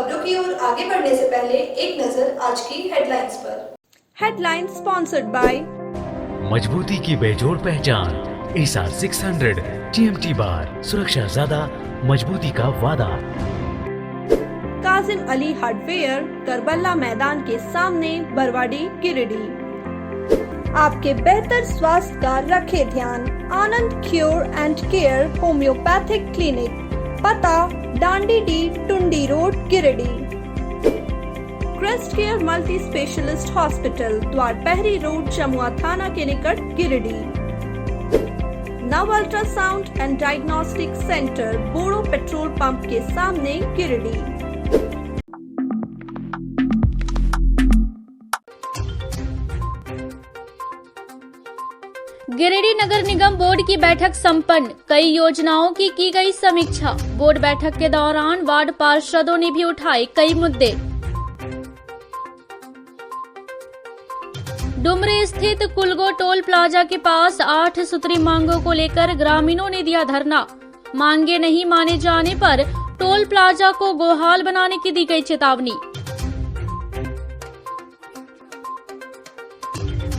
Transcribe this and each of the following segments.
खबरों की ओर आगे बढ़ने से पहले एक नजर आज की हेडलाइंस पर। हेडलाइन स्पॉन्सर्ड बाय मजबूती की बेजोड़ पहचान ASR 600 TMT बार, सुरक्षा ज्यादा, मजबूती का वादा। काजिम अली हार्डवेयर, करबला मैदान के सामने, बरवाडी, गिरिडीह। आपके बेहतर स्वास्थ्य का रखे ध्यान। Anand cure and care homeopathic clinic, पता डांडी डी, Tundi road, Giridih. Crest care multi specialist hospital, Dwarpahari road, Jamua थाना के निकट, गिरिडीह। नव ultrasound and diagnostic centre, Bodo petrol pump के सामने, गिरिडीह। गिरिडीह नगर निगम बोर्ड की बैठक संपन्न, कई योजनाओं की गई समीक्षा। बोर्ड बैठक के दौरान वार्ड पार्षदों ने भी उठाए कई मुद्दे। डुमरी स्थित कुलगो टोल प्लाजा के पास 8 सूत्री मांगों को लेकर ग्रामीणों ने दिया धरना। मांगे नहीं माने जाने पर टोल प्लाजा को गोहाल बनाने की दी गई चेतावनी।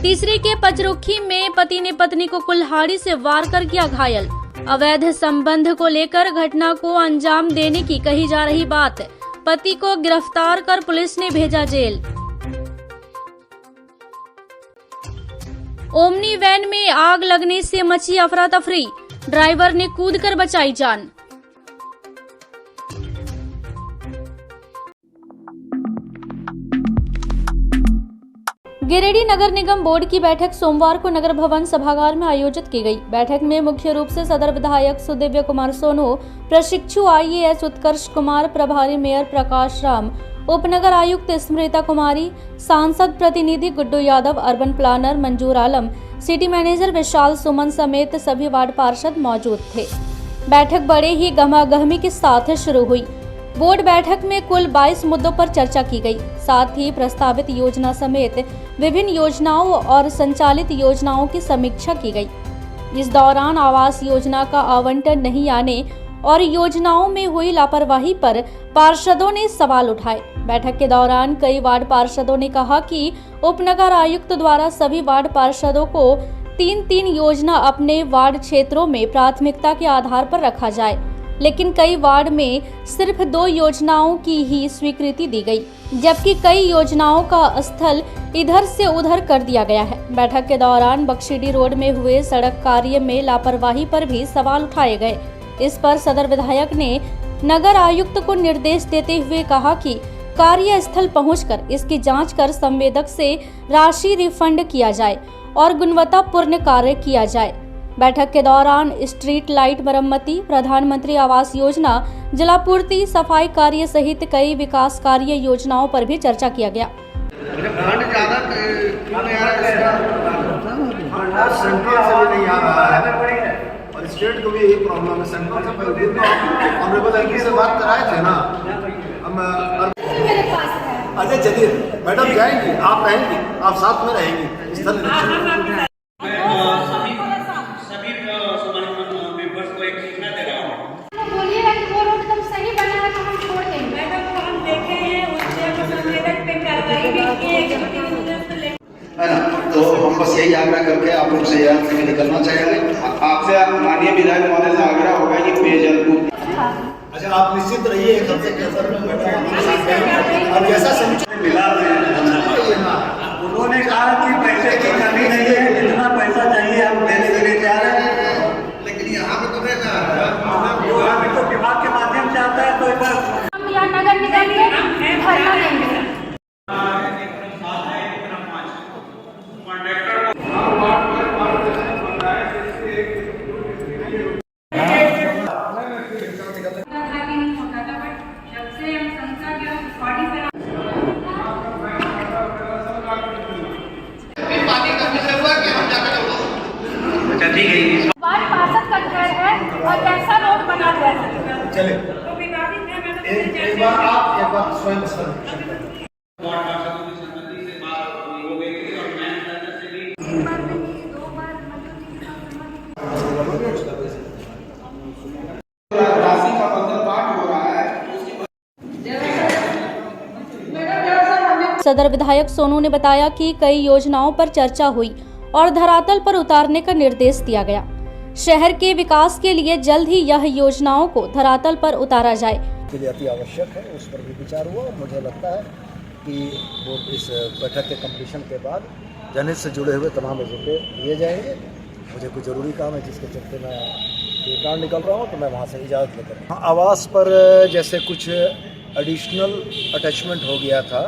तीसरे के पचरुखी में पति ने पत्नी को कुल्हाड़ी से वार कर किया घायल। अवैध संबंध को लेकर घटना को अंजाम देने की कही जा रही बात। पति को गिरफ्तार कर पुलिस ने भेजा जेल। ओमनी वैन में आग लगने से मची अफरा तफरी, ड्राइवर ने कूदकर बचाई जान। गिरिडीह नगर निगम बोर्ड की बैठक सोमवार को नगर भवन सभागार में आयोजित की गई। बैठक में मुख्य रूप से सदर विधायक सुदिव्य कुमार सोनू, प्रशिक्षु IAS उत्कर्ष कुमार, प्रभारी मेयर प्रकाश राम, उपनगर आयुक्त स्मृता कुमारी, सांसद प्रतिनिधि गुड्डू यादव, अर्बन प्लानर मंजूर आलम, सिटी मैनेजर विशाल सुमन समेत सभी वार्ड पार्षद मौजूद थे। बैठक बड़े ही गहमागहमी के साथ शुरू हुई। बोर्ड बैठक में कुल 22 मुद्दों पर चर्चा की गई। साथ ही प्रस्तावित योजना समेत विभिन्न योजनाओं और संचालित योजनाओं की समीक्षा की गई। इस दौरान आवास योजना का आवंटन नहीं आने और योजनाओं में हुई लापरवाही पर पार्षदों ने सवाल उठाए। बैठक के दौरान कई वार्ड पार्षदों ने कहा कि उपनगर आयुक्त द्वारा सभी वार्ड पार्षदों को 3-3 योजना अपने वार्ड क्षेत्रों में प्राथमिकता के आधार पर रखा जाए, लेकिन कई वार्ड में सिर्फ 2 योजनाओं की ही स्वीकृति दी गई, जबकि कई योजनाओं का स्थल इधर से उधर कर दिया गया है। बैठक के दौरान बख्शीडी रोड में हुए सड़क कार्य में लापरवाही पर भी सवाल उठाए गए। इस पर सदर विधायक ने नगर आयुक्त को निर्देश देते हुए कहा कि कार्यस्थल पहुंचकर इसकी जांच कर संवेदक से राशि रिफंड किया जाए और गुणवत्तापूर्ण कार्य किया जाए। बैठक के दौरान स्ट्रीट लाइट मरम्मति, प्रधानमंत्री आवास योजना, जलापूर्ति, सफाई कार्य सहित कई विकास कार्य योजनाओं पर भी चर्चा किया गया। और स्टेट को भी यही प्रॉब्लम है। सेंट्रल से ऑनरेबल एमपी से बात कराए थे ना हम। अजय जदीर मैडम जाएंगी, आप रहेंगी, आप साथ में रहेंगी स्थल निरीक्षण। बोलिएगा कि वो रोड एकदम सही बना है तो हम छोड़ देंगे। मैडम को हम देखे हैं, उस संवेदक पे कार्रवाई भी की है ना। तो हम बस यही आग्रह करके आप लोग से यह निकलना चाहेंगे। आपसे माननीय विधायक महोदय से आग्रह होगा कि पेयजल को अच्छा आप निश्चित रहिए, एक हफ्ते के अंदर में बैठा और जैसा समुचित मिला उन्होंने कहा कि पैसे की कमी नहीं है, जितना पैसा चाहिए हम देने के लिए तैयार हैं, लेकिन यहाँ पे तो तो विभाग के माध्यम से आता है। तो एक बार हम यहाँ नगर निगम में धरना देंगे। वार्ड पार्षद का घर है और कैसा रोड बना हुआ है। चले एक बार आप एक बार स्वयं सर राशि का बंधन पाठ हो रहा है। सदर विधायक सोनू ने बताया कि कई योजनाओं पर चर्चा हुई और धरातल पर उतारने का निर्देश दिया गया। शहर के विकास के लिए जल्द ही यह योजनाओं को धरातल पर उतारा जाए। के लिए अति आवश्यक है, उस पर भी विचार हुआ। मुझे लगता है कि वो इस बैठक के कंप्लीशन के बाद जनहित से जुड़े हुए तमाम एजेंडे लिए जाएंगे। मुझे कुछ ज़रूरी काम है जिसके चलते मैं एकांत निकल रहा हूँ, तो मैं वहाँ से इजाज़त लेकर आवास पर जैसे कुछ एडिशनल अटैचमेंट हो गया था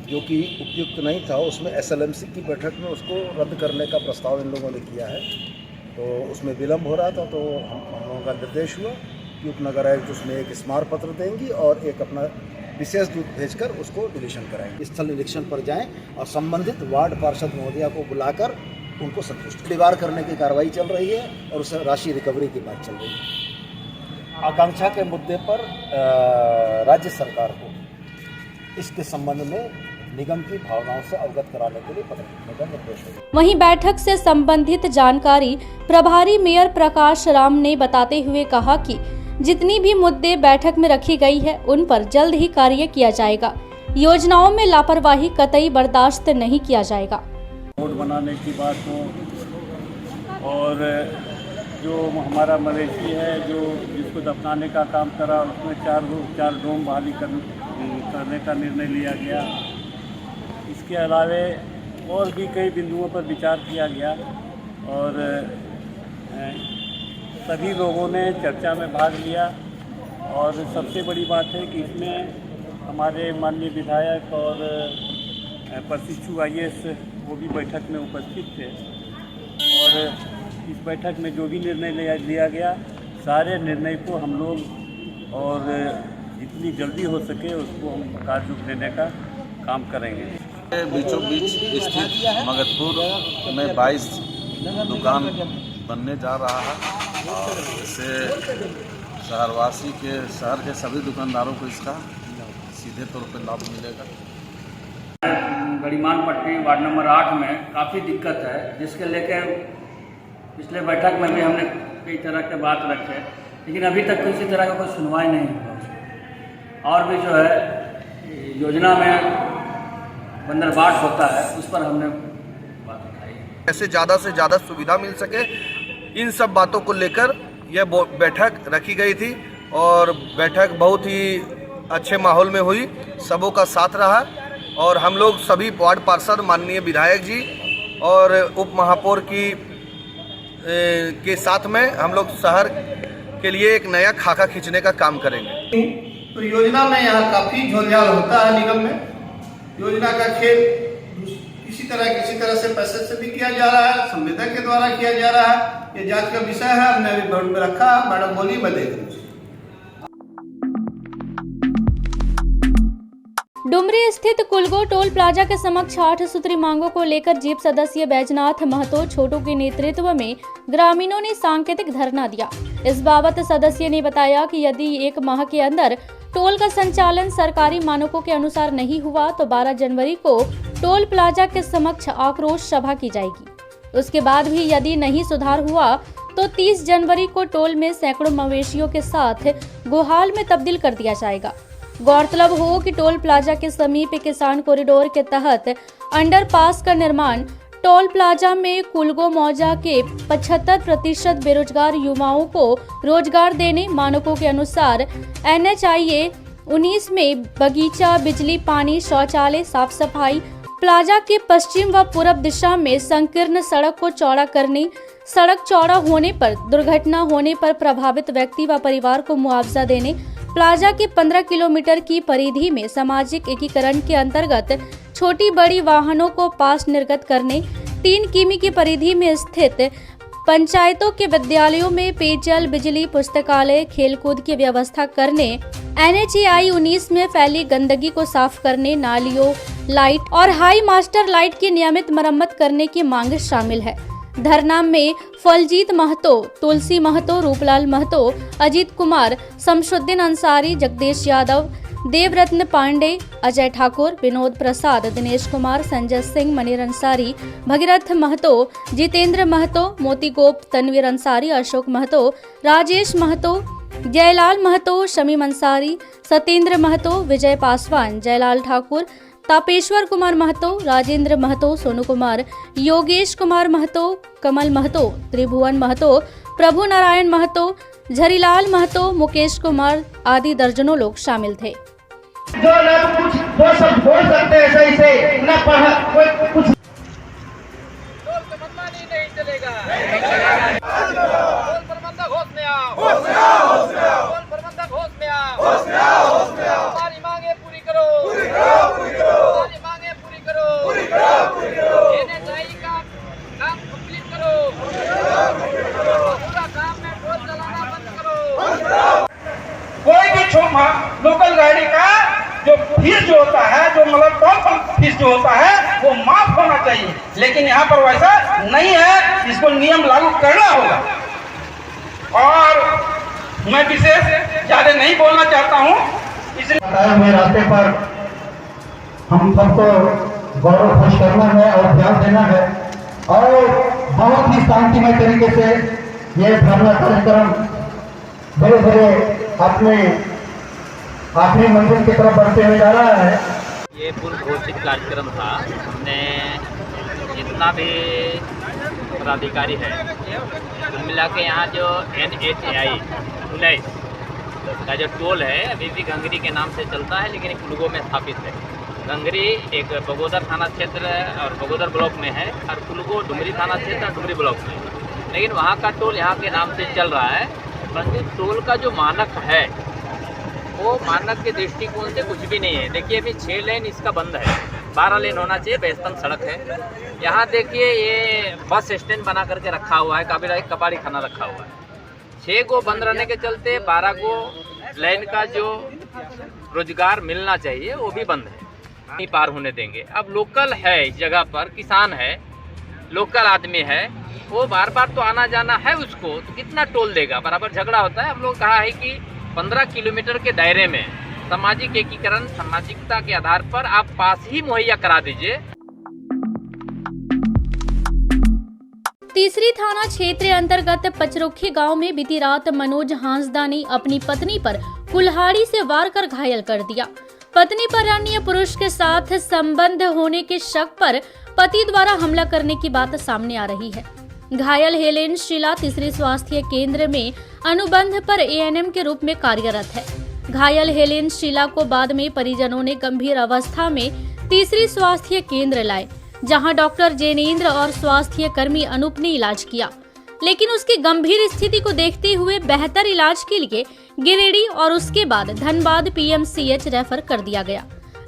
जो कि उपयुक्त नहीं था, उसमें SLMC की बैठक में उसको रद्द करने का प्रस्ताव इन लोगों ने किया है। तो उसमें विलम्ब हो रहा था, तो हम लोगों का निर्देश हुआ कि उपनगर आयुक्त उसमें एक स्मारक पत्र देंगी और एक अपना विशेष दूत भेजकर उसको डिलीशन कराएंगे। स्थल निरीक्षण पर जाएं और संबंधित वार्ड पार्षद महोदया को बुलाकर उनको संतुष्ट दीवार करने की कार्रवाई चल रही है और उस राशि रिकवरी की बात चल रही है। आकांक्षा के मुद्दे पर राज्य सरकार को इसके संबंध में निगम की भावनाओं से अवगत कराने के लिए पत्र निर्देश है। वहीं बैठक से संबंधित जानकारी प्रभारी मेयर प्रकाश राम ने बताते हुए कहा कि जितनी भी मुद्दे बैठक में रखी गई है उन पर जल्द ही कार्य किया जाएगा। योजनाओं में लापरवाही कतई बर्दाश्त नहीं किया जाएगा। रोड बनाने की बात हो और जो हमारा मवेशी है जो जिसको दफनाने का काम करा उसमें चार डोम बहाली करने का निर्णय लिया गया। इसके अलावे और भी कई बिंदुओं पर विचार किया गया और सभी लोगों ने चर्चा में भाग लिया। और सबसे बड़ी बात है कि इसमें हमारे माननीय विधायक और प्रशिक्षु IAS वो भी बैठक में उपस्थित थे और इस बैठक में जो भी निर्णय लिया गया सारे निर्णय को हम लोग और जितनी जल्दी हो सके उसको हम कार्य रूप देने का काम करेंगे। बीचों बीच स्थित मगधपुर में 22 दुकान बनने जा रहा है और इससे शहर के सभी दुकानदारों को इसका सीधे तौर पर लाभ मिलेगा। गढ़ीमान पट्टी वार्ड नंबर 8 में काफ़ी दिक्कत है, जिसके लेकर पिछले बैठक में भी हमने कई तरह के बात रखे, लेकिन अभी तक किसी तरह का कोई सुनवाई नहीं हुआ। और भी जो है योजना में बंदरबाट होता है उस पर हमने बात उठाई। ऐसे ज़्यादा से ज़्यादा सुविधा मिल सके, इन सब बातों को लेकर यह बैठक रखी गई थी और बैठक बहुत ही अच्छे माहौल में हुई, सबों का साथ रहा और हम लोग सभी वार्ड पार्षद माननीय विधायक जी और उप महापौर के साथ में हम लोग शहर के लिए एक नया खाका खींचने का काम करेंगे। तो योजना में यहाँ काफ़ी झोलझाल होता है। निगम में योजना का खेल किसी तरह से पैसे से भी किया जा रहा है, संविदा के द्वारा किया जा रहा है। ये जांच का विषय है, हमने अभी बोर्ड में रखा। मैडम बोली, मैं देख लूँ। डुमरी स्थित कुलगो टोल प्लाजा के समक्ष 8 सूत्री मांगों को लेकर जीप सदस्य बैजनाथ महतो छोटू के नेतृत्व में ग्रामीणों ने सांकेतिक धरना दिया। इस बाबत सदस्य ने बताया कि यदि 1 माह के अंदर टोल का संचालन सरकारी मानकों के अनुसार नहीं हुआ तो 12 जनवरी को टोल प्लाजा के समक्ष आक्रोश सभा की जाएगी। उसके बाद भी यदि नहीं सुधार हुआ तो 30 जनवरी को टोल में सैकड़ों मवेशियों के साथ गोहाल में तब्दील कर दिया जाएगा। गौरतलब हो कि टोल प्लाजा के समीप किसान कॉरिडोर के तहत अंडरपास का निर्माण टोल प्लाजा में कुलगो मौजा के 75% बेरोजगार युवाओं को रोजगार देने, मानकों के अनुसार NHIA 19 में बगीचा, बिजली, पानी, शौचालय, साफ सफाई, प्लाजा के पश्चिम व पूर्व दिशा में संकीर्ण सड़क को चौड़ा करने, सड़क चौड़ा होने पर, दुर्घटना होने पर प्रभावित व्यक्ति व परिवार को मुआवजा देने, प्लाजा के 15 किलोमीटर की परिधि में सामाजिक एकीकरण के अंतर्गत छोटी बड़ी वाहनों को पास निर्गत करने, 3 किमी की परिधि में स्थित पंचायतों के विद्यालयों में पेयजल, बिजली, पुस्तकालय, खेलकूद की व्यवस्था करने, NHAI 19 में फैली गंदगी को साफ करने, नालियों, लाइट और हाई मास्टर लाइट की नियमित मरम्मत करने की मांग शामिल है। धरना में फलजीत महतो, तुलसी महतो, रूपलाल महतो, अजीत कुमार, शमशुद्दीन अंसारी, जगदीश यादव, देवरत्न पांडे, अजय ठाकुर, विनोद प्रसाद, दिनेश कुमार, संजय सिंह, मनीर अंसारी, भगीरथ महतो, जितेंद्र महतो, मोती गोप, तनवीर अंसारी, अशोक महतो, राजेश महतो, जयलाल महतो, शमीम अंसारी, सत्येंद्र महतो, विजय पासवान, जयलाल ठाकुर, तापेश्वर कुमार महतो, राजेंद्र महतो, सोनू कुमार, योगेश कुमार महतो, कमल महतो, त्रिभुवन महतो, प्रभु नारायण महतो, झरीलाल महतो, मुकेश कुमार आदि दर्जनों लोग शामिल थे। जो न कुछ दो शब्द बोल सकते हैं सही से, न पढ़ा कोई कुछ नहीं चलेगा। प्रबंधक होश में आओ, प्रबंधक होश में आओ, हमारी मांगे पूरी करो, हमारी मांगे पूरी करो, NHI का काम कंप्लीट करो, पूरा काम में ढोल चलाना बंद करो। कोई भी लोकल गाड़ी का जो फीस जो होता है, जो मतलब टोल फीस जो होता है, वो माफ होना चाहिए, लेकिन यहाँ पर वैसा नहीं है। इसको नियम लागू करना होगा। और मैं विशेष ज्यादा नहीं बोलना चाहता हूँ, इसलिए बताए हुए रास्ते पर हम सबको गौरव खुश करना है और ध्यान देना है, और बहुत ही शांतिमय तरीके से ये धरना कार्यक्रम धीरे धीरे अपने आखिरी मंजिल की तरफ बढ़ते हुए जा रहा है। ये पूर्व घोषित कार्यक्रम था। हमने जितना भी पदाधिकारी है कुल मिला के यहाँ जो NHI 19 का जो टोल है अभी भी गंगरी के नाम से चलता है, लेकिन कुलगो में स्थापित है। गंगरी एक बगोदर थाना क्षेत्र और बगोदर ब्लॉक में है, और कुलगो डुमरी थाना क्षेत्र और डुमरी ब्लॉक में, लेकिन वहाँ का टोल यहाँ के नाम से चल रहा है। परंतु टोल का जो मानक है वो मानक के दृष्टिकोण से कुछ भी नहीं है। देखिए अभी 6 लेन इसका बंद है, 12 लेन होना चाहिए, बेहतम सड़क है। यहाँ देखिए ये बस स्टैंड बना करके रखा हुआ है, काफी एक कबाड़ी खाना रखा हुआ है। 6 को बंद रहने के चलते 12 को लेन का जो रोजगार मिलना चाहिए वो भी बंद है, नहीं पार होने देंगे। अब लोकल है इस जगह पर, किसान है, लोकल आदमी है, वो बार बार तो आना जाना है उसको, तो कितना टोल देगा, बराबर झगड़ा होता है। हम लोग कहा है कि 15 किलोमीटर के दायरे में सामाजिक एकीकरण, सामाजिकता के आधार पर आप पास ही मुहैया करा दीजिए। तीसरी थाना क्षेत्र अंतर्गत पचरुखी गांव में बीती रात मनोज हांसदा ने अपनी पत्नी पर कुल्हाड़ी से वार कर घायल कर दिया। पत्नी पर अन्य पुरुष के साथ संबंध होने के शक पर पति द्वारा हमला करने की बात सामने आ रही है। घायल हेलेन शीला तीसरी स्वास्थ्य केंद्र में अनुबंध पर ANM के रूप में कार्यरत है। घायल हेलेन शीला को बाद में परिजनों ने गंभीर अवस्था में तीसरी स्वास्थ्य केंद्र लाए, जहां डॉक्टर जैनेन्द्र और स्वास्थ्य कर्मी अनूप ने इलाज किया, लेकिन उसकी गंभीर स्थिति को देखते हुए बेहतर इलाज के लिए गिरिडीह और उसके बाद धनबाद PMCH रेफर कर दिया गया।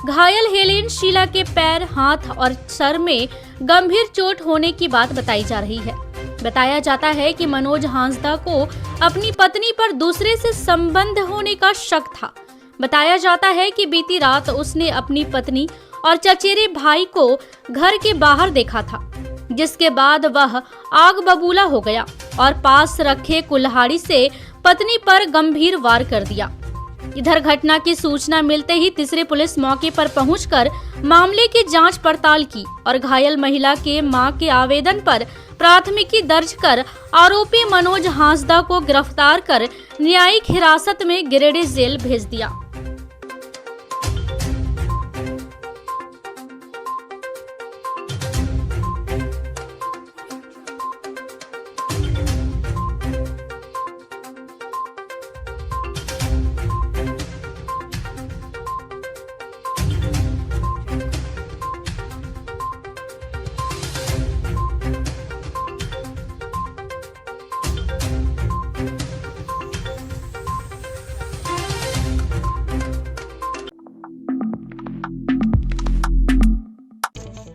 घायल हेलेन शीला के पैर, हाथ और सर में गंभीर चोट होने की बात बताई जा रही है। बताया जाता है कि मनोज हांसदा को अपनी पत्नी पर दूसरे से संबंध होने का शक था। बताया जाता है कि बीती रात उसने अपनी पत्नी और चचेरे भाई को घर के बाहर देखा था, जिसके बाद वह आग बबूला हो गया और पास रखे कुल्हाड़ी से पत्नी पर गंभीर वार कर दिया। इधर घटना की सूचना मिलते ही तीसरी पुलिस मौके पर पहुंचकर मामले की जांच पड़ताल की और घायल महिला के मां के आवेदन पर प्राथमिकी दर्ज कर आरोपी मनोज हांसदा को गिरफ्तार कर न्यायिक हिरासत में गिरिडीह जेल भेज दिया।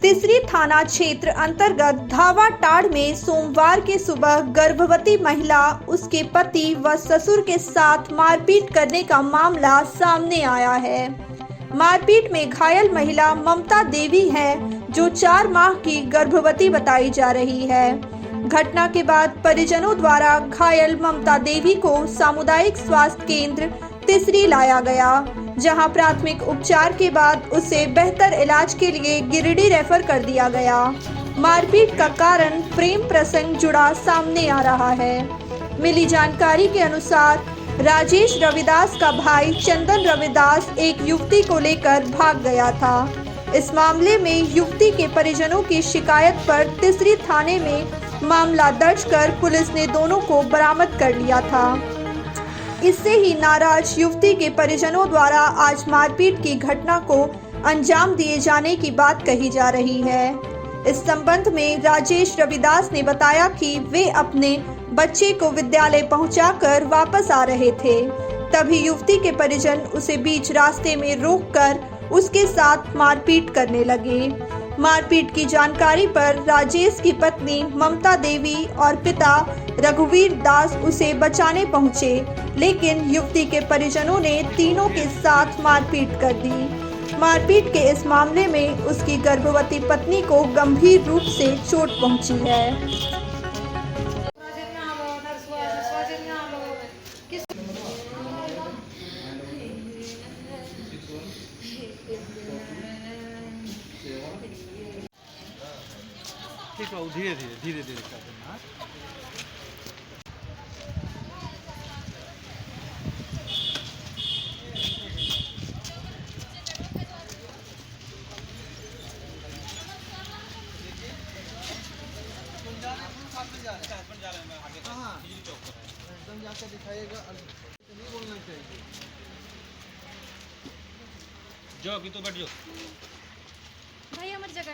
तीसरी थाना क्षेत्र अंतर्गत धावा टाड़ में सोमवार के सुबह गर्भवती महिला, उसके पति व ससुर के साथ मारपीट करने का मामला सामने आया है। मारपीट में घायल महिला ममता देवी है, जो 4 माह की गर्भवती बताई जा रही है। घटना के बाद परिजनों द्वारा घायल ममता देवी को सामुदायिक स्वास्थ्य केंद्र तीसरी लाया गया, जहां प्राथमिक उपचार के बाद उसे बेहतर इलाज के लिए गिरिडीह रेफर कर दिया गया। मारपीट का कारण प्रेम प्रसंग जुड़ा सामने आ रहा है। मिली जानकारी के अनुसार राजेश रविदास का भाई चंदन रविदास एक युवती को लेकर भाग गया था। इस मामले में युवती के परिजनों की शिकायत पर तीसरी थाने में मामला दर्ज कर पुलिस ने दोनों को बरामद कर लिया था। इससे ही नाराज युवती के परिजनों द्वारा आज मारपीट की घटना को अंजाम दिए जाने की बात कही जा रही है। इस संबंध में राजेश रविदास ने बताया कि वे अपने बच्चे को विद्यालय पहुंचाकर वापस आ रहे थे, तभी युवती के परिजन उसे बीच रास्ते में रोककर उसके साथ मारपीट करने लगे। मारपीट की जानकारी पर राजेश की पत्नी ममता देवी और पिता रघुवीर दास उसे बचाने पहुंचे, लेकिन युवती के परिजनों ने तीनों के साथ मारपीट कर दी। मारपीट के इस मामले में उसकी गर्भवती पत्नी को गंभीर रूप से चोट पहुंची है। ठीक है, धीरे धीरे करना। एकदम जाके दिखाइएगा, नहीं बोलना चाहिए। जो अभी तो बैठ जाओ भाई, हमारी जगह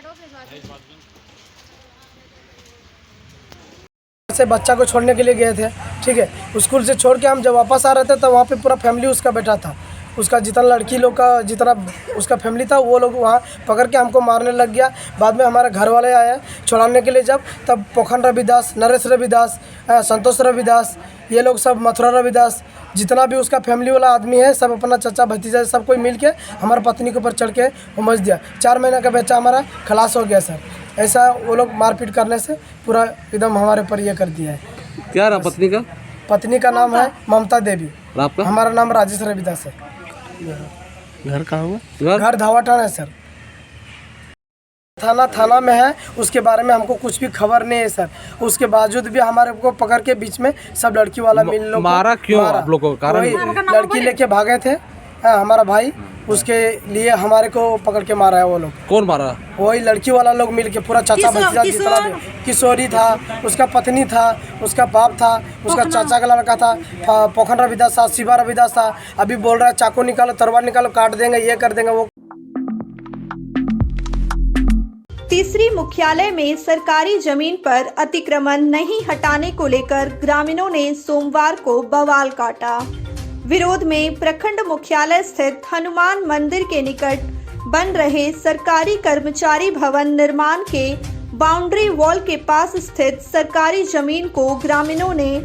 से बच्चा को छोड़ने के लिए गए थे, ठीक है। स्कूल से छोड़ के हम जब वापस आ रहे थे तो वहाँ पे पूरा फैमिली उसका बैठा था। उसका जितना लड़की लोग का जितना उसका फैमिली था वो लोग वहाँ पकड़ के हमको मारने लग गया। बाद में हमारे घर वाले आए छुड़ाने के लिए, जब तब पोखन रविदास, नरेश रविदास, संतोष रविदास, ये लोग सब, मथुरा रविदास, जितना भी उसका फैमिली वाला आदमी है, सब अपना चचा भतीजा सब कोई मिल के हमारे पत्नी के ऊपर चढ़ के उमस दिया। 4 महीने का बच्चा हमारा खलास हो गया सर। ऐसा वो लोग मारपीट करने से पूरा एकदम हमारे पर ये कर दिया है। क्या रहा पत्नी का? पत्नी का नाम है ममता देवी। आपका? हमारा नाम राजेश रविदास है। घर कहाँ हुआ? घर धावाटाना है सर। थाना में है, उसके बारे में हमको कुछ भी खबर नहीं है सर। उसके बावजूद भी हमारे को पकड़ के बीच में सब लड़की वाला मिल लोग मारा। क्यों आप लोग को? कारण लड़की लेके भागे थे हमारा भाई, उसके लिए हमारे को पकड़ के मारा है वो लोग। कौन मारा? वही लड़की वाला लोग मिल के, पूरा चाचा भतीजा जितना भी, किशोरी था, उसका पत्नी था, उसका बाप था, उसका चाचा का लड़का था, पोखन रविदास था, शिवा रविदास था। अभी बोल रहा है चाकू निकालो, तलवार निकालो, काट देंगे, ये कर देंगे वो। तीसरी मुख्यालय में सरकारी जमीन पर अतिक्रमण नहीं हटाने को लेकर ग्रामीणों ने सोमवार को बवाल काटा। विरोध में प्रखंड मुख्यालय स्थित हनुमान मंदिर के निकट बन रहे सरकारी कर्मचारी भवन निर्माण के बाउंड्री वॉल के पास स्थित सरकारी जमीन को ग्रामीणों ने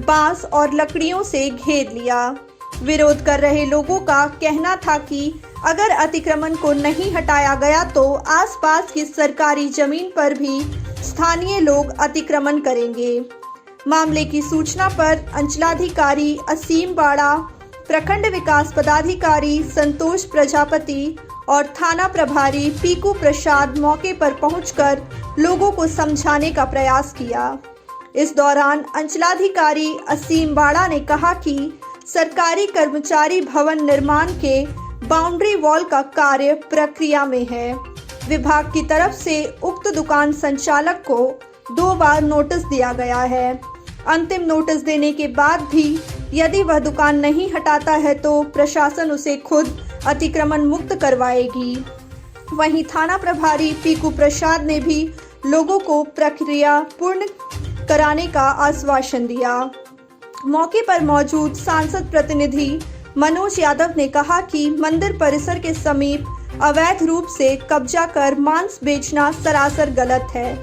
बांस और लकड़ियों से घेर लिया। विरोध कर रहे लोगों का कहना था कि अगर अतिक्रमण को नहीं हटाया गया तो आसपास की सरकारी जमीन पर भी स्थानीय लोग अतिक्रमण करेंगे। मामले की सूचना पर अंचलाधिकारी असीम बाड़ा, प्रखंड विकास पदाधिकारी संतोष प्रजापति और थाना प्रभारी पीकू प्रसाद मौके पर पहुंचकर लोगों को समझाने का प्रयास किया। इस दौरान अंचलाधिकारी असीम बाड़ा ने कहा कि सरकारी कर्मचारी भवन निर्माण के बाउंड्री वॉल का कार्य प्रक्रिया में है। विभाग की तरफ से उक्त दुकान संचालक को 2 बार नोटिस दिया गया है। अंतिम नोटिस देने के बाद भी यदि वह दुकान नहीं हटाता है तो प्रशासन उसे खुद अतिक्रमण मुक्त करवाएगी। वहीं थाना प्रभारी पीकू प्रसाद ने भी लोगों को प्रक्रिया पूर्ण कराने का आश्वासन दिया। मौके पर मौजूद सांसद प्रतिनिधि मनोज यादव ने कहा कि मंदिर परिसर के समीप अवैध रूप से कब्जा कर मांस बेचना सरासर गलत है।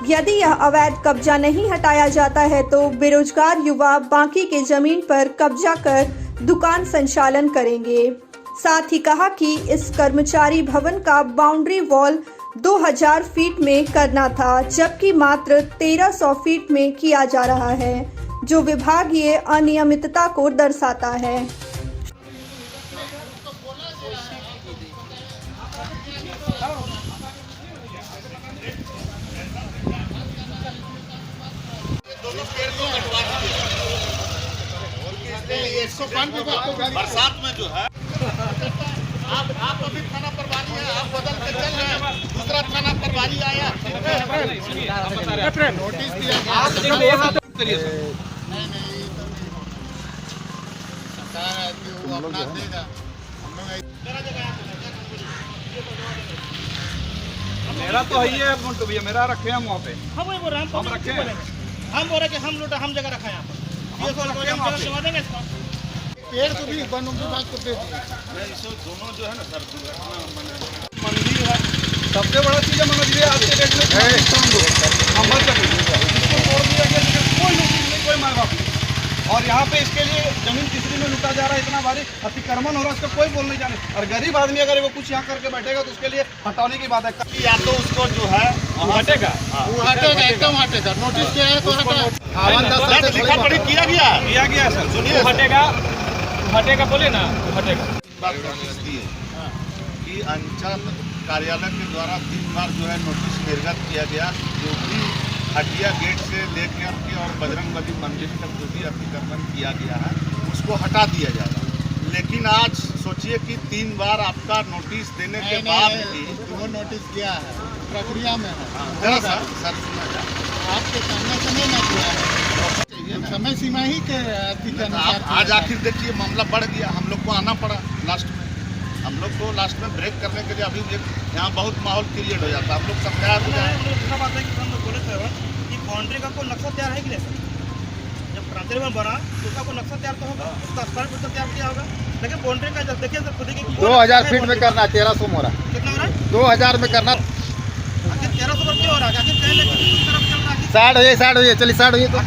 यदि यह अवैध कब्जा नहीं हटाया जाता है तो बेरोजगार युवा बाकी के जमीन पर कब्जा कर दुकान संचालन करेंगे। साथ ही कहा कि इस कर्मचारी भवन का बाउंड्री वॉल 2000 फीट में करना था, जबकि मात्र 1300 फीट में किया जा रहा है, जो विभागीय अनियमितता को दर्शाता है। बरसात में जो है आप अभी थाना प्रभारी हैं, आप बदल के चल रहे हैं, दूसरा थाना प्रभारी आया नोटिस मेरा तो है ये मुंटू भैया, मेरा रखे हम वहाँ पे, हम वही बोल रहे हैं, हम रखे हैं, हम बोल रहे कि हम लूटा हम जगह रखा है यहाँ पर, ये जगह देंगे इसको, पेड़ को भी वन विभाग को दे दिए। दोनों जो है ना सर, मंदिर है, सबसे बड़ा चीज़ है मनोज भैया आज के डेट में हम बच सके, इसको तोड़ दिया गया, कोई नोटिस नहीं, कोई माँ बाप नहीं, और यहाँ पे इसके लिए जमीन तीसरी में लूटा जा रहा है, इतना भारी अतिक्रमण हो रहा है, उसका कोई बोल नहीं जाने, और गरीब आदमी अगर वो कुछ यहाँ करके बैठेगा तो उसके लिए हटाने की बात है, या तो उसको जो है हटेगा, वो हटेगा, एकदम हटेगा, नोटिस किया है तो हटेगा, लिखा पढ़ी किया गया सर, सुनिए हटेगा बोले ना, हटेगा। बात नोटिस दी है कि अंचल कार्यालय के द्वारा 3 बार जो है नोटिस निर्गत किया गया, जो भी हटिया गेट से लेकर के और बजरंगबली मंदिर तक जो भी अतिक्रमण किया गया है उसको हटा दिया जाएगा। लेकिन आज सोचिए कि 3 बार आपका नोटिस देने के बाद भी वो नोटिस किया है, प्रक्रिया में है। जरा सर सुना जाए, आपके कहने से नहीं ना किया है, समय सीमा ही के आज आखिर देखिए मामला बढ़ गया, हम लोग को आना पड़ा लास्ट में, हम लोग को लास्ट में ब्रेक करने के लिए अभी यहाँ बहुत माहौल क्रिएट हो जाता है, हम लोग समझाया तो दूसरा बात है कि हम लोग बोले थे कि बाउंड्री का कोई नक्शा तैयार है कि नहीं सर, जब क्रांति में बना तो उसका कोई नक्शा तैयार तो होगा, उसका स्क्वायर फीट तैयार किया होगा, लेकिन बाउंड्री का जब देखिए सर खुद ही 2000 फीट में करना, 1300 हो रहा, कितना हो रहा है 2000 में करना, आखिर 1300 पर क्यों हो रहा है, आखिर कहने की उस तरफ चल रहा है, 60 हो, चलिए 60 हो तो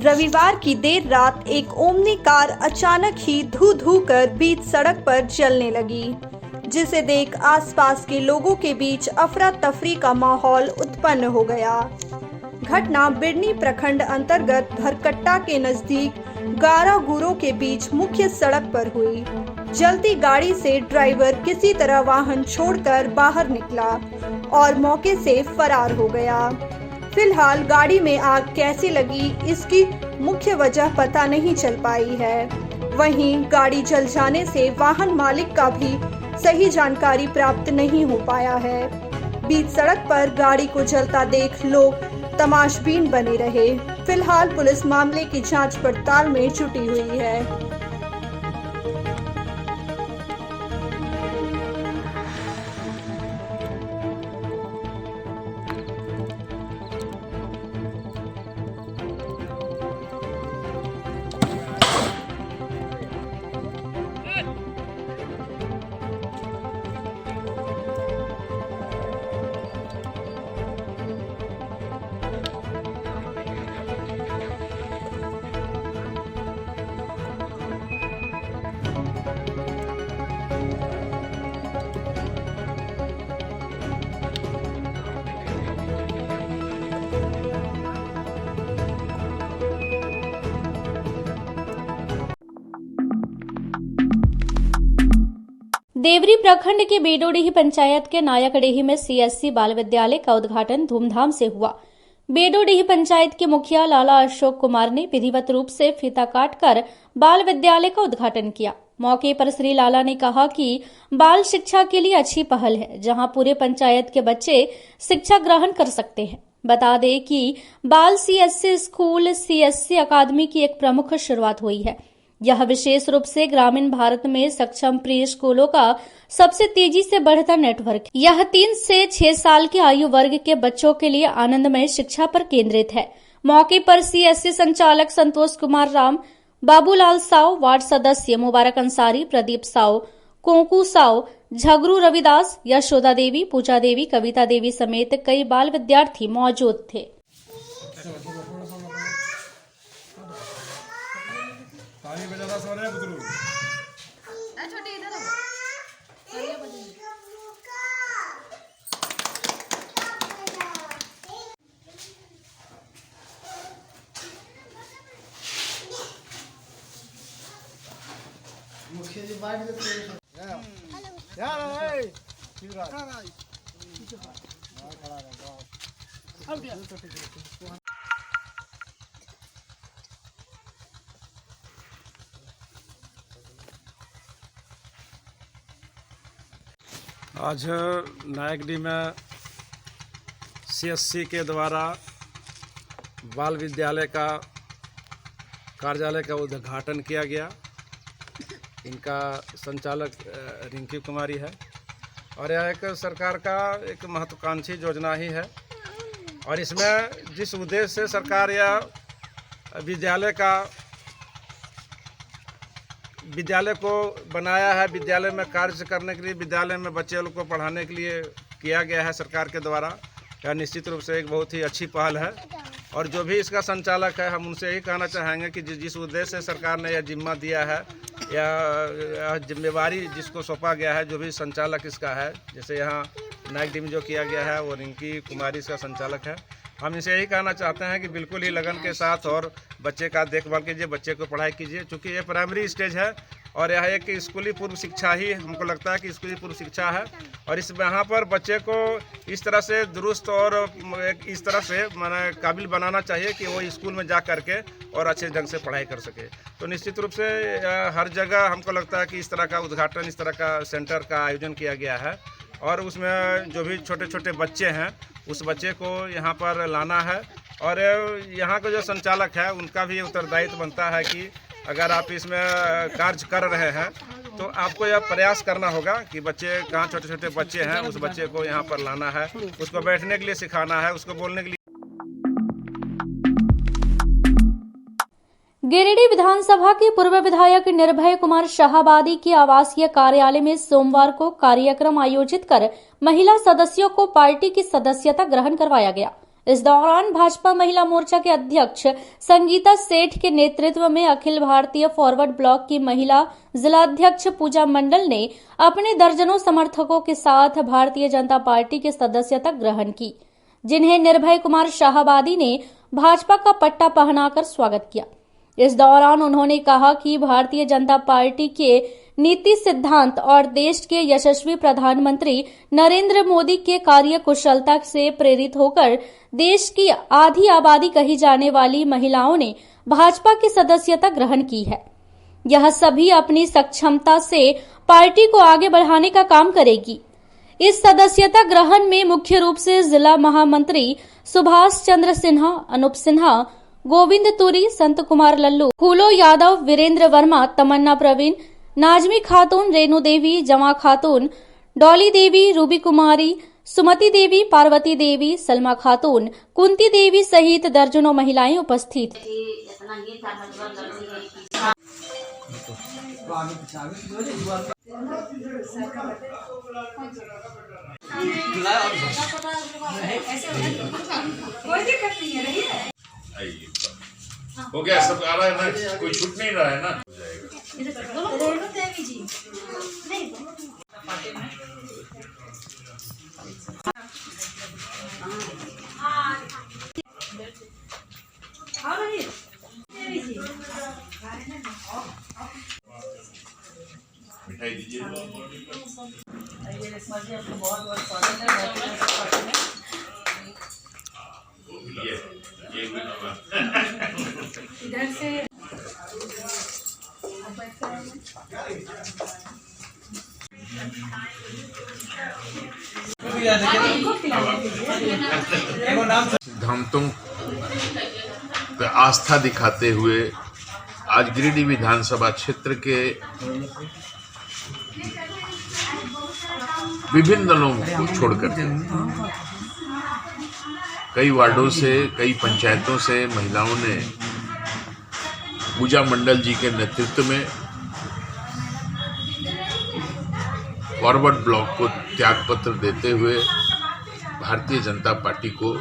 रविवार की देर रात एक ओमनी कार अचानक ही धू धू कर बीच सड़क पर जलने लगी, जिसे देख आसपास के लोगों के बीच अफरा तफरी का माहौल उत्पन्न हो गया। घटना बिडनी प्रखंड अंतर्गत भरकट्टा के नजदीक गारागुरो के बीच मुख्य सड़क पर हुई। जलती गाड़ी से ड्राइवर किसी तरह वाहन छोड़कर बाहर निकला और मौके से फरार हो गया। फिलहाल गाड़ी में आग कैसे लगी इसकी मुख्य वजह पता नहीं चल पाई है। वहीं गाड़ी जल जाने से वाहन मालिक का भी सही जानकारी प्राप्त नहीं हो पाया है। बीच सड़क पर गाड़ी को जलता देख लोग तमाशबीन बने रहे। फिलहाल पुलिस मामले की जांच पड़ताल में जुटी हुई है। देवरी प्रखंड के बेडोडीही पंचायत के नायकडेही में सीएससी बाल विद्यालय का उद्घाटन धूमधाम से हुआ। बेडोडीही पंचायत के मुखिया लाला अशोक कुमार ने विधिवत रूप से फीता काटकर बाल विद्यालय का उद्घाटन किया। मौके पर श्री लाला ने कहा कि बाल शिक्षा के लिए अच्छी पहल है, जहां पूरे पंचायत के बच्चे शिक्षा ग्रहण कर सकते हैं। बता दें कि बाल सीएससी स्कूल सीएससी अकादमी की एक प्रमुख शुरुआत हुई है। यह विशेष रूप से ग्रामीण भारत में सक्षम प्री स्कूलों का सबसे तेजी से बढ़ता नेटवर्क। यह 3 से 6 साल के आयु वर्ग के बच्चों के लिए आनंदमय शिक्षा पर केंद्रित है। मौके पर सीएससी संचालक संतोष कुमार राम, बाबूलाल साव, वार्ड सदस्य मुबारक अंसारी, प्रदीप साव, कोंकू साव, झगरू रविदास, यशोदा देवी, पूजा देवी, कविता देवी समेत कई बाल विद्यार्थी मौजूद थे। मुखिया जी बाइट देते आज नायकडी में CSC के द्वारा बाल विद्यालय का कार्यालय का उद्घाटन किया गया। इनका संचालक रिंकी कुमारी है और यह एक सरकार का एक महत्वाकांक्षी योजना ही है और इसमें जिस उद्देश्य से सरकार यह विद्यालय को बनाया है, विद्यालय में कार्य करने के लिए, विद्यालय में बच्चे लोग को पढ़ाने के लिए किया गया है सरकार के द्वारा, यह निश्चित रूप से एक बहुत ही अच्छी पहल है। और जो भी इसका संचालक है, हम उनसे यही कहना चाहेंगे कि जिस उद्देश्य से सरकार ने यह जिम्मा दिया है या जिम्मेवारी जिसको सौंपा गया है, जो भी संचालक इसका है, जैसे यहाँ नायकडी में जो किया गया है वो रिंकी कुमारी इसका संचालक है, हम इनसे यही कहना चाहते हैं कि बिल्कुल ही लगन के साथ और बच्चे का देखभाल कीजिए, बच्चे को पढ़ाई कीजिए, क्योंकि ये प्राइमरी स्टेज है और यह एक स्कूली पूर्व शिक्षा ही हमको लगता है कि स्कूली पूर्व शिक्षा है। और इस यहाँ पर बच्चे को इस तरह से दुरुस्त और इस तरह से माने काबिल बनाना चाहिए कि वो स्कूल में जा करके और अच्छे ढंग से पढ़ाई कर सके। तो निश्चित रूप से हर जगह हमको लगता है कि इस तरह का उद्घाटन, इस तरह का सेंटर का आयोजन किया गया है और उसमें जो भी छोटे छोटे बच्चे हैं उस बच्चे को यहाँ पर लाना है। और यहाँ का जो संचालक है उनका भी उत्तरदायित्व बनता है कि अगर आप इसमें कार्य कर रहे हैं तो आपको यह प्रयास करना होगा कि बच्चे कहाँ छोटे छोटे बच्चे हैं उस बच्चे को यहाँ पर लाना है, उसको बैठने के लिए सिखाना है, उसको बोलने के लिए। गिरिडीह विधानसभा के पूर्व विधायक निर्भय कुमार शाहाबादी के आवासीय कार्यालय में सोमवार को कार्यक्रम आयोजित कर महिला सदस्यों को पार्टी की सदस्यता ग्रहण करवाया गया। इस दौरान भाजपा महिला मोर्चा के अध्यक्ष संगीता सेठ के नेतृत्व में अखिल भारतीय फॉरवर्ड ब्लॉक की महिला जिलाध्यक्ष पूजा मंडल ने अपने दर्जनों समर्थकों के साथ भारतीय जनता पार्टी की सदस्यता ग्रहण की, जिन्हें निर्भय कुमार शाहाबादी ने भाजपा का पट्टा पहनाकर स्वागत किया। इस दौरान उन्होंने कहा कि भारतीय जनता पार्टी के नीति सिद्धांत और देश के यशस्वी प्रधानमंत्री नरेंद्र मोदी के कार्य कुशलता से प्रेरित होकर देश की आधी आबादी कही जाने वाली महिलाओं ने भाजपा की सदस्यता ग्रहण की है। यह सभी अपनी सक्षमता से पार्टी को आगे बढ़ाने का काम करेगी। इस सदस्यता ग्रहण में मुख्य रूप से जिला महामंत्री सुभाष चंद्र सिन्हा, अनूप सिन्हा, गोविंद तुरी, संत कुमार लल्लू, फूलो यादव, वीरेंद्र वर्मा, तमन्ना प्रवीण, नाजमी खातून, रेणु देवी, जमा खातून, डॉली देवी, रूबी कुमारी, सुमति देवी, पार्वती देवी, सलमा खातून, कुंती देवी सहित दर्जनों महिलाएं उपस्थित थी। कोई दिक्कत नहीं है, रही है। हो गया, सब आ रहा है ना, कोई छूट नहीं रहा है ना। मिठाई दीजिए। ये इधर से सिद्धांतों पे आस्था दिखाते हुए आज गिरिडीह विधानसभा क्षेत्र के विभिन्न दलों को छोड़कर कई वार्डों से, कई पंचायतों से महिलाओं ने पूजा मंडल जी के नेतृत्व में फॉरवर्ड ब्लॉक को त्यागपत्र देते हुए भारतीय जनता पार्टी को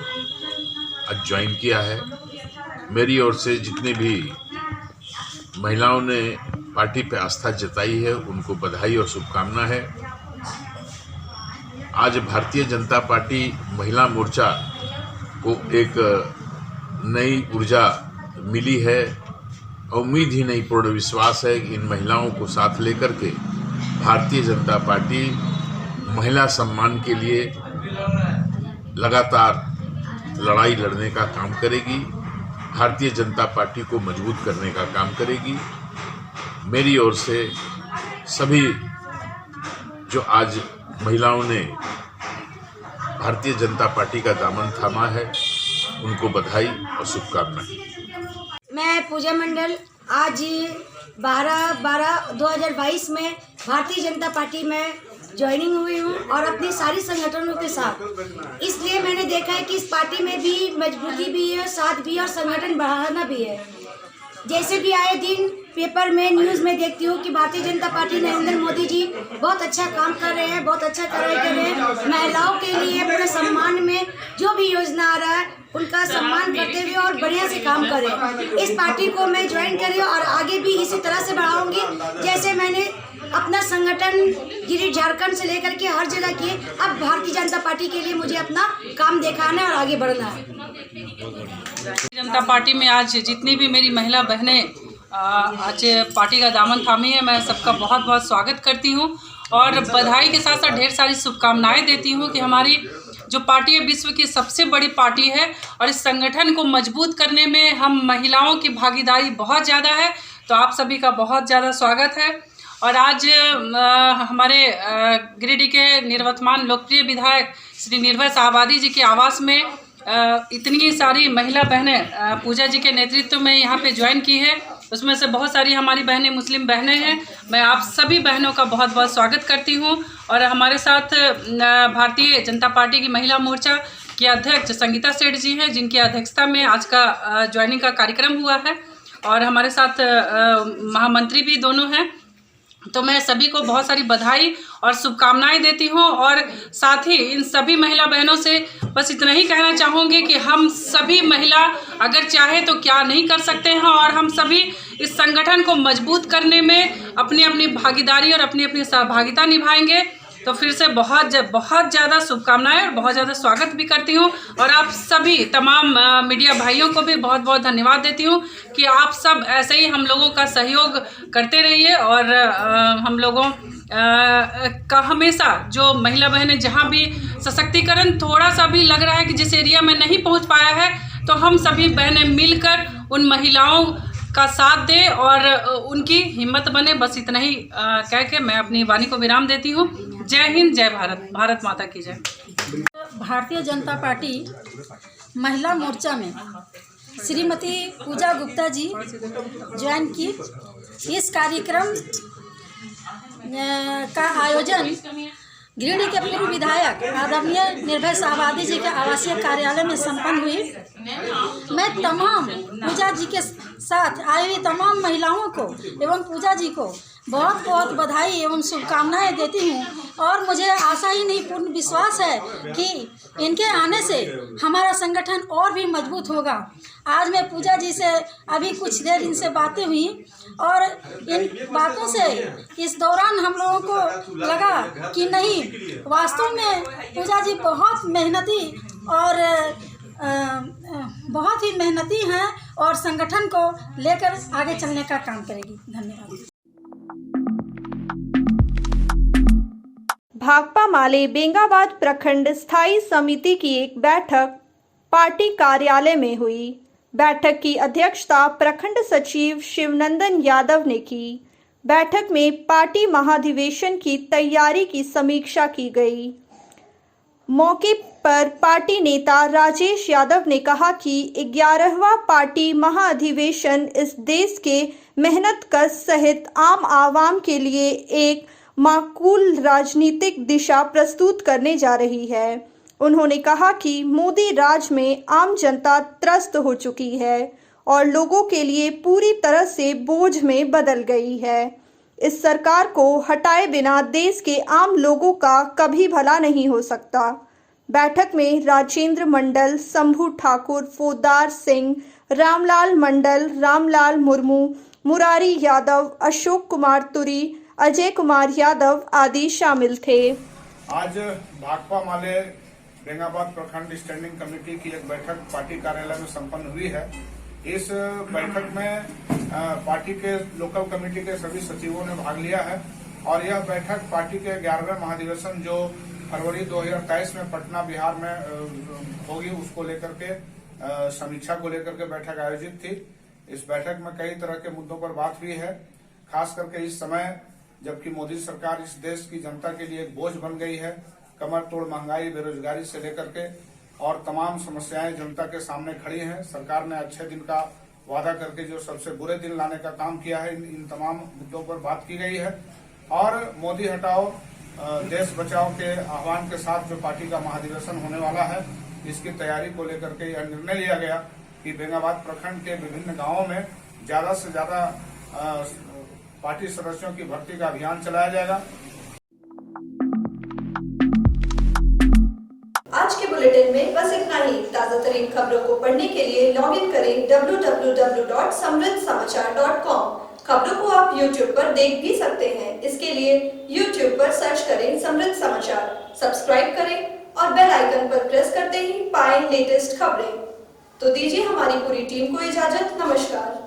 आज ज्वाइन किया है। मेरी ओर से जितने भी महिलाओं ने पार्टी पे आस्था जताई है उनको बधाई और शुभकामना है। आज भारतीय जनता पार्टी महिला मोर्चा को एक नई ऊर्जा मिली है। उम्मीद ही नहीं, पूर्ण विश्वास है कि इन महिलाओं को साथ लेकर के भारतीय जनता पार्टी महिला सम्मान के लिए लगातार लड़ाई लड़ने का काम करेगी, भारतीय जनता पार्टी को मजबूत करने का काम करेगी। मेरी ओर से सभी जो आज महिलाओं ने भारतीय जनता पार्टी का दामन थामा है, उनको बधाई और शुभकामनाएं। मैं पूजा मंडल आज 12/12/2022 में भारतीय जनता पार्टी में ज्वाइनिंग हुई हूँ और अपनी सारी संगठनों के साथ। इसलिए मैंने देखा है कि इस पार्टी में भी मजबूती भी है, साथ भी और संगठन बढ़ाना भी है। जैसे भी आए दिन पेपर में, न्यूज़ में देखती हूँ कि भारतीय जनता पार्टी नरेंद्र मोदी जी बहुत अच्छा काम कर रहे हैं, बहुत अच्छा कार्य कर रहे हैं। महिलाओं के लिए पूरे सम्मान में जो भी योजना आ रहा है उनका सम्मान करते हुए और बढ़िया से काम करें। इस पार्टी को मैं ज्वाइन करी और आगे भी इसी तरह से बढ़ाऊंगी। जैसे मैंने अपना संगठन गिरी झारखंड से लेकर के हर जगह किए, अब भारतीय जनता पार्टी के लिए मुझे अपना काम दिखाना है और आगे बढ़ना है। भारतीय जनता पार्टी में आज जितनी भी मेरी महिला बहनें आज पार्टी का दामन थामी है, मैं सबका बहुत बहुत स्वागत करती हूं और बधाई के साथ साथ ढेर सारी शुभकामनाएं देती हूं कि हमारी जो पार्टी है विश्व की सबसे बड़ी पार्टी है और इस संगठन को मजबूत करने में हम महिलाओं की भागीदारी बहुत ज़्यादा है। तो आप सभी का बहुत ज़्यादा स्वागत है। और आज हमारे गिरिडीह के निवर्तमान लोकप्रिय विधायक श्री निर्भय शाहबादी जी के आवास में इतनी सारी महिला बहनें पूजा जी के नेतृत्व में यहाँ पे ज्वाइन की है। उसमें से बहुत सारी हमारी बहनें मुस्लिम बहनें हैं। मैं आप सभी बहनों का बहुत बहुत स्वागत करती हूँ। और हमारे साथ भारतीय जनता पार्टी की महिला मोर्चा की अध्यक्ष संगीता सेठ जी हैं, जिनकी अध्यक्षता में आज का ज्वाइनिंग का कार्यक्रम हुआ है। और हमारे साथ महामंत्री भी दोनों हैं। तो मैं सभी को बहुत सारी बधाई और शुभकामनाएं देती हूं और साथ ही इन सभी महिला बहनों से बस इतना ही कहना चाहूँगी कि हम सभी महिला अगर चाहे तो क्या नहीं कर सकते हैं और हम सभी इस संगठन को मजबूत करने में अपनी अपनी भागीदारी और अपनी अपनी सहभागिता निभाएंगे। तो फिर से बहुत ज़्यादा शुभकामनाएं और बहुत ज़्यादा स्वागत भी करती हूँ। और आप सभी तमाम मीडिया भाइयों को भी बहुत बहुत धन्यवाद देती हूँ कि आप सब ऐसे ही हम लोगों का सहयोग करते रहिए। और हम लोगों का हमेशा जो महिला बहनें जहाँ भी सशक्तिकरण थोड़ा सा भी लग रहा है कि जिस एरिया में नहीं पहुँच पाया है, तो हम सभी बहनें मिलकर उन महिलाओं का साथ दे और उनकी हिम्मत बने। बस इतना ही कह के मैं अपनी वाणी को विराम देती हूँ। जय हिंद, जय भारत, भारत माता की जय। भारतीय जनता पार्टी महिला मोर्चा में श्रीमती पूजा गुप्ता जी ज्वाइन की। इस कार्यक्रम का आयोजन गिरिडीह के पूर्व विधायक आदरणीय निर्भय शाहबादी जी के आवासीय कार्यालय में संपन्न हुई। मैं तमाम पूजा जी के साथ आई हुई तमाम महिलाओं को एवं पूजा जी को बहुत बहुत बधाई एवं शुभकामनाएं देती हूँ। और मुझे आशा ही नहीं पूर्ण विश्वास है कि इनके आने से हमारा संगठन और भी मजबूत होगा। आज मैं पूजा जी से अभी कुछ देर इनसे बातें हुई और इन बातों से इस दौरान हम लोगों को लगा कि नहीं, वास्तव में पूजा जी बहुत मेहनती और बहुत ही मेहनती हैं और संगठन को लेकर आगे चलने का काम करेगी। धन्यवाद। भाकपा माले बेंगाबाद प्रखंड स्थायी समिति की एक बैठक पार्टी कार्यालय में हुई। बैठक की अध्यक्षता प्रखंड सचिव शिवनंदन यादव ने की। बैठक में पार्टी महाधिवेशन की तैयारी की समीक्षा की गई। मौके पर पार्टी नेता राजेश यादव ने कहा कि 11वां पार्टी महाअधिवेशन इस देश के मेहनतकश सहित आम आवाम के लिए एक माकूल राजनीतिक दिशा प्रस्तुत करने जा रही है। उन्होंने कहा कि मोदी राज में आम जनता त्रस्त हो चुकी है और लोगों के लिए पूरी तरह से बोझ में बदल गई है। इस सरकार को हटाए बिना देश के आम लोगों का कभी भला नहीं हो सकता। बैठक में राजेंद्र मंडल, शंभू ठाकुर, फौजदार सिंह, रामलाल मंडल, रामलाल मुर्मू, मुरारी यादव, अशोक कुमार तुरी, अजय कुमार यादव आदि शामिल थे। आज भाकपा माले बेंगाबाद प्रखंड स्टैंडिंग कमेटी की एक बैठक पार्टी कार्यालय में संपन्न हुई है। इस बैठक में पार्टी के लोकल कमेटी के सभी सचिवों ने भाग लिया है और यह बैठक पार्टी के 11वें महाधिवेशन जो फरवरी 2023 में पटना बिहार में होगी, उसको लेकर के समीक्षा को लेकर के बैठक आयोजित थी। इस बैठक में कई तरह के मुद्दों पर बात हुई है। खास करके इस समय जबकि मोदी सरकार इस देश की जनता के लिए एक बोझ बन गई है। कमर तोड़ महंगाई, बेरोजगारी से लेकर के और तमाम समस्याएं जनता के सामने खड़ी हैं। सरकार ने अच्छे दिन का वादा करके जो सबसे बुरे दिन लाने का काम किया है, इन तमाम मुद्दों पर बात की गई है। और मोदी हटाओ देश बचाओ के आह्वान के साथ जो पार्टी का महाधिवेशन होने वाला है, इसकी तैयारी को लेकर के यह निर्णय लिया गया कि बेंगाबाद प्रखंड के विभिन्न गांवों में ज्यादा से ज्यादा पार्टी सदस्यों की भर्ती का अभियान चलाया जाएगा। आज के बुलेटिन में बस इतना ही। ताजा तरीन खबरों को पढ़ने के लिए लॉग इन करें www.samriddhsamachar.com। खबरों को आप YouTube पर देख भी सकते हैं। इसके लिए YouTube पर सर्च करें समृद्ध समाचार, सब्सक्राइब करें और बेल आइकन पर प्रेस करते ही पाएं लेटेस्ट खबरें। तो दीजिए हमारी पूरी टीम को इजाजत। नमस्कार।